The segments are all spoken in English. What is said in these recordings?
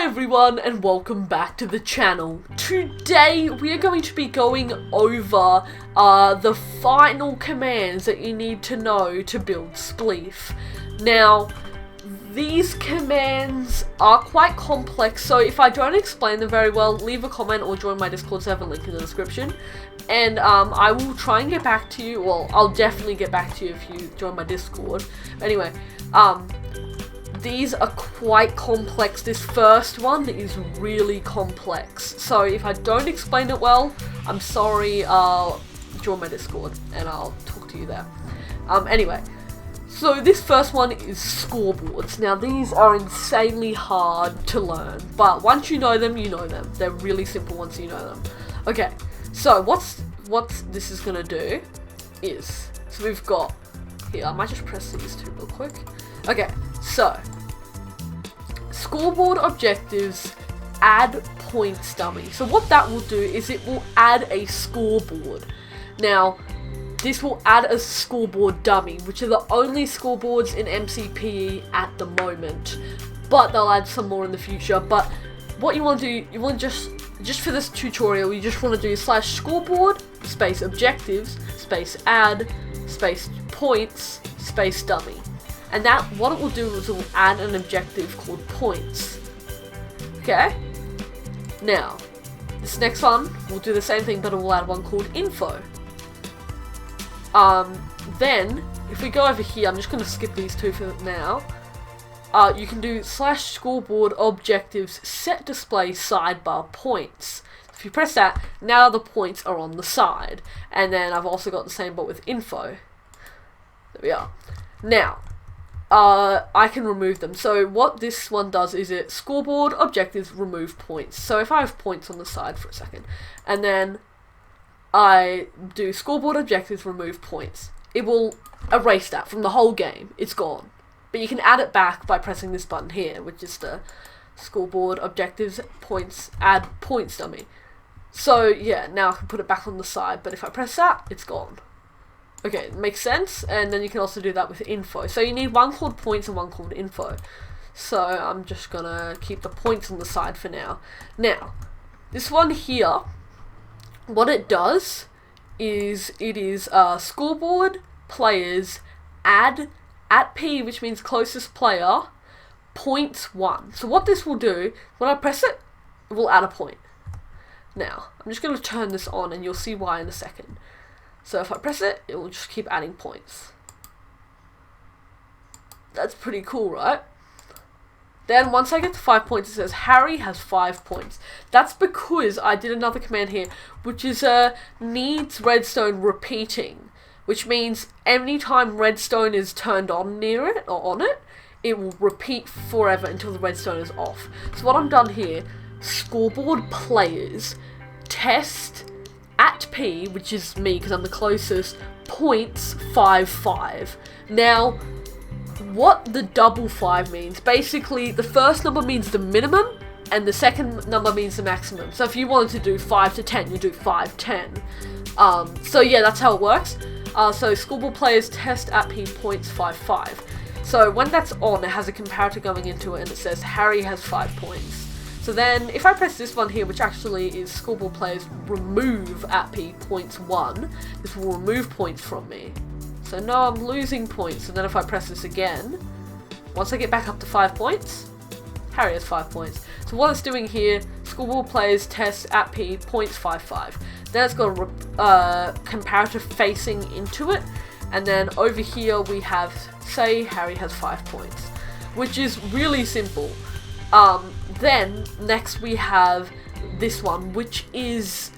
everyone and welcome back to the channel. Today we are going to be going over the final commands that you need to know to build Spleef. Now, these commands are quite complex, so if I don't explain them very well, leave a comment or join my Discord server, link in the description. And I will try and get back to you. Well, I'll definitely get back to you if you join my Discord. Anyway, these are quite complex. This first one is really complex. So if I don't explain it well, I'm sorry. Join my Discord and I'll talk to you there. Anyway, so this first one is scoreboards. Now these are insanely hard to learn, but once you know them, you know them. They're really simple once you know them. Okay, so what this is gonna do is, so we've got here, I might just press these two real quick. Okay, so scoreboard objectives add points dummy. So what that will do is it will add a scoreboard. Now, this will add a scoreboard dummy, which are the only scoreboards in MCPE at the moment. But they'll add some more in the future. But what you want to do, you want to just for this tutorial, you just want to do /scoreboard, space objectives, space add, space points, space dummy. And that, what it will do is it will add an objective called points. Okay? Now, this next one will do the same thing, but it will add one called info. Then, if we go over here, I'm just going to skip these two for now. You can do /scoreboard objectives set display sidebar points. If you press that, now the points are on the side. And then I've also got the same but with info. There we are. Now, I can remove them. So what this one does is it scoreboard objectives remove points. So if I have points on the side for a second, and then I do scoreboard objectives remove points, it will erase that from the whole game. It's gone. But you can add it back by pressing this button here, which is the scoreboard objectives points add points dummy. So yeah, now I can put it back on the side, but if I press that, it's gone. Okay, it makes sense, and then you can also do that with info. So you need one called points and one called info. So I'm just gonna keep the points on the side for now. Now, this one here, what it does is it is scoreboard players add at P, which means closest player, points 1. So what this will do, when I press it, it will add a point. Now, I'm just going to turn this on and you'll see why in a second. So if I press it, it will just keep adding points. That's pretty cool, right? Then once I get to 5 points, it says Harry has 5 points. That's because I did another command here, which is needs redstone repeating, which means anytime redstone is turned on near it or on it, it will repeat forever until the redstone is off. So what I've done here, scoreboard players test at P, which is me because I'm the closest, points 5. Now, what the double 5 means, basically the first number means the minimum and the second number means the maximum. So if you wanted to do 5 to 10, you do 5, 10. So yeah, that's how it works. So scoreboard players test at P points 5. So when that's on, it has a comparator going into it and it says Harry has 5 points. So then if I press this one here, which actually is scoreboard players remove at P points 1, this will remove points from me. So now I'm losing points. And then if I press this again, once I get back up to 5 points, Harry has 5 points. So what it's doing here, scoreboard players test at P points 5. Then it's got a comparator facing into it. And then over here we have, say, Harry has 5 points, which is really simple. Then next we have this one, which is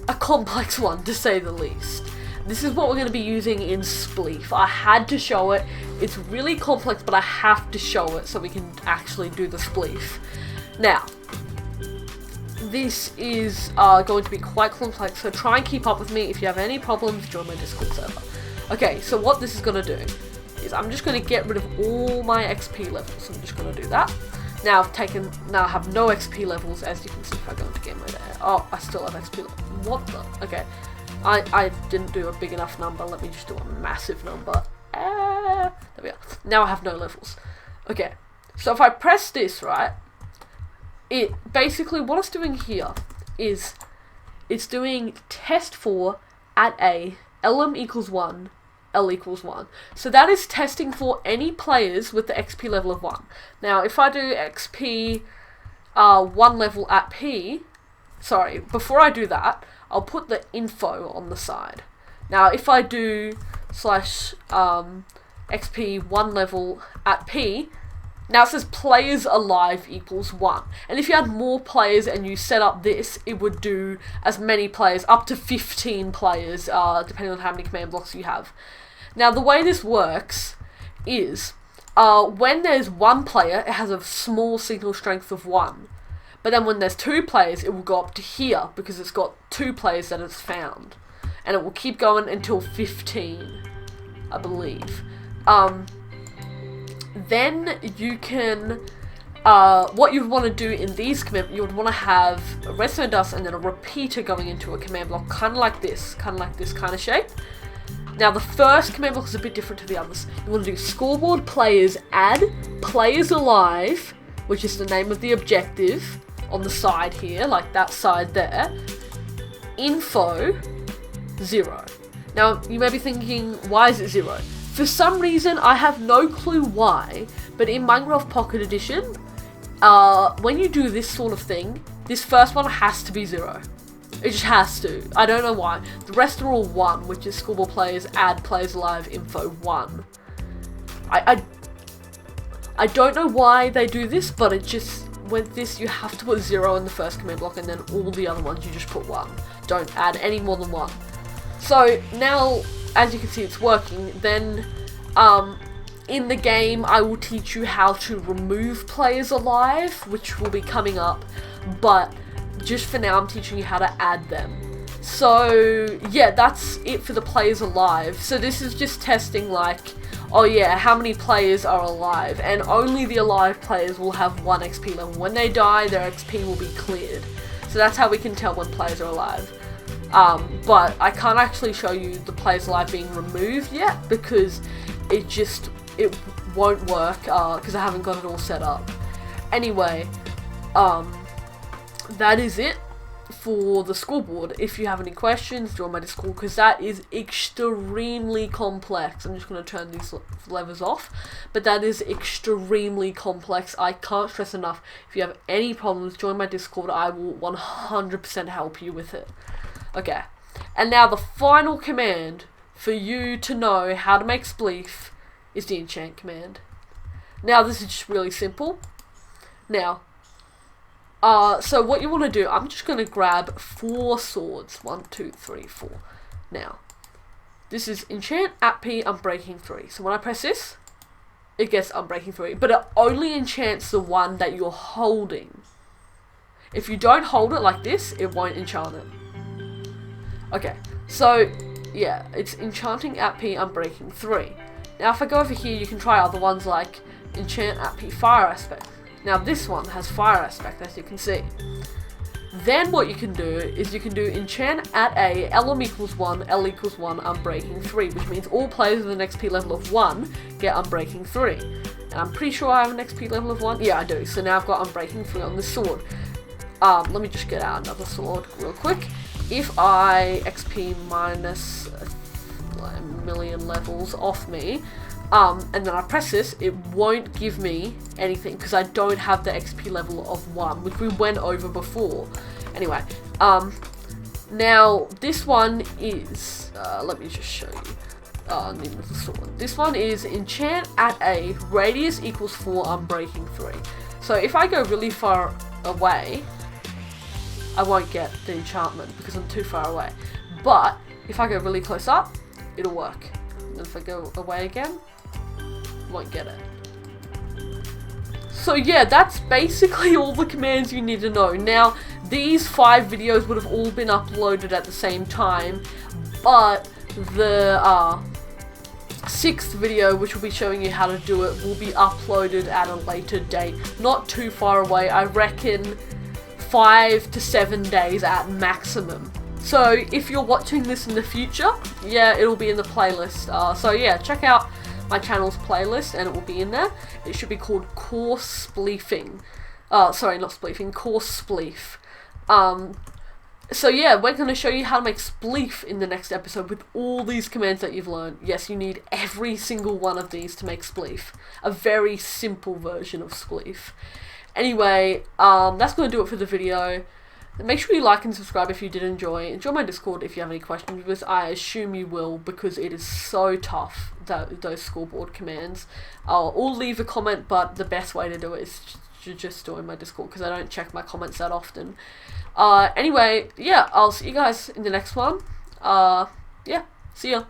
a complex one to say the least. This is what we're going to be using in Spleef. I had to show it. It's really complex, but I have to show it so we can actually do the Spleef. Now, this is going to be quite complex, so try and keep up with me. If you have any problems, join my Discord server. Okay, so what this is going to do is I'm just going to get rid of all my XP levels. I'm just going to do that. Now I have no XP levels, as you can see if I go into game mode. Oh, I still have XP levels. What the? Okay. I didn't do a big enough number. Let me just do a massive number. There we are. Now I have no levels. Okay. So if I press this, right, basically, what it's doing here is it's doing test for at A, LM equals 1, L equals 1. So that is testing for any players with the XP level of 1. Now, if I do XP 1 level at P, sorry, before I do that, I'll put the info on the side. Now, if I do slash XP 1 level at P, now it says players alive equals 1. And if you had more players and you set up this, it would do as many players, up to 15 players, depending on how many command blocks you have. Now, the way this works is, when there's one player, it has a small signal strength of 1. But then when there's 2 players, it will go up to here, because it's got 2 players that it's found. And it will keep going until 15, I believe. Then you can, what you want to do in these command, you would want to have a redstone dust and then a repeater going into a command block, kind of like this kind of shape. Now the first command block is a bit different to the others. You want to do scoreboard players add players alive, which is the name of the objective on the side here, like that side there, info 0. Now you may be thinking, why is it 0? For some reason, I have no clue why, but in Minecraft Pocket Edition, when you do this sort of thing, this first one has to be 0. It just has to. I don't know why. The rest are all 1, which is scoreboard players, add players alive, info 1. I don't know why they do this, but it just, with this, you have to put 0 in the first command block, and then all the other ones you just put 1. Don't add any more than 1. So now, as you can see, it's working. Then, in the game, I will teach you how to remove players alive, which will be coming up, but just for now, I'm teaching you how to add them. So, yeah, that's it for the players alive. So this is just testing, like, oh yeah, how many players are alive, and only the alive players will have 1 XP level. When they die, their XP will be cleared. So that's how we can tell when players are alive. But I can't actually show you the players alive being removed yet, because it won't work, because I haven't got it all set up. Anyway, that is it for the scoreboard. If you have any questions, join my Discord, because that is extremely complex. I'm just going to turn these levers off, but that is extremely complex. I can't stress enough. If you have any problems, join my Discord. I will 100% help you with it. Okay, and now the final command for you to know how to make Spleef is the enchant command. Now this is just really simple. Now, so what you want to do, I'm just going to grab 4 swords. 1, 2, 3, 4. Now, this is enchant at P unbreaking 3. So when I press this, it gets unbreaking 3, but it only enchants the one that you're holding. If you don't hold it like this, it won't enchant it. Okay, so, yeah, it's enchanting at P unbreaking 3. Now, if I go over here, you can try other ones like enchant at P fire aspect. Now, this one has fire aspect, as you can see. Then what you can do is you can do enchant at A, LM equals 1, L equals 1, unbreaking 3, which means all players with an XP level of 1 get unbreaking 3. And I'm pretty sure I have an XP level of 1. Yeah, I do. So now I've got unbreaking 3 on this sword. Let me just get out another sword real quick. If I XP minus a million levels off me, and then I press this, it won't give me anything because I don't have the XP level of 1, which we went over before. Anyway, now this one is, let me just show you. Need the sword. This one is enchant at A, radius equals 4, unbreaking 3. So if I go really far away, I won't get the enchantment because I'm too far away. But if I go really close up, it'll work. And if I go away again, won't get it. So yeah, that's basically all the commands you need to know. Now, these 5 videos would have all been uploaded at the same time, but the 6th video, which will be showing you how to do it, will be uploaded at a later date. Not too far away, I reckon 5 to 7 days at maximum. So if you're watching this in the future, yeah, it'll be in the playlist. So yeah, check out my channel's playlist and it will be in there. It should be called Course Spleefing. sorry, not Spleef, in course Spleef. So yeah, we're going to show you how to make Spleef in the next episode with all these commands that you've learned. Yes, you need every single one of these to make Spleef. A very simple version of Spleef. Anyway, that's going to do it for the video. Make sure you like and subscribe if you did enjoy. Enjoy my Discord if you have any questions, because I assume you will, because it is so tough, those scoreboard commands. Or leave a comment, but the best way to do it is just join my Discord, because I don't check my comments that often. Anyway, yeah, I'll see you guys in the next one. Yeah, see ya.